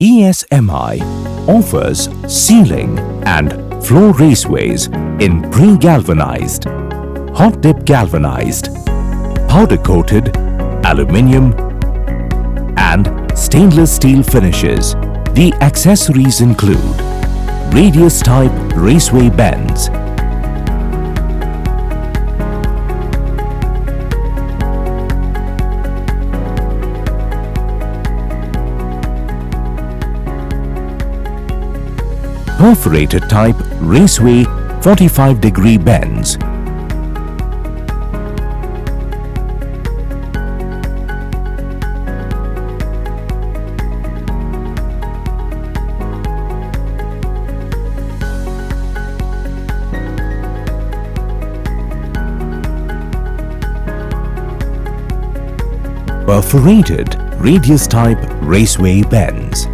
ESMI offers ceiling and floor raceways in pre-galvanized, hot-dip galvanized, powder-coated, aluminium and stainless steel finishes. The accessories include radius-type raceway bends, perforated type raceway 45-degree bends, perforated radius type raceway bends.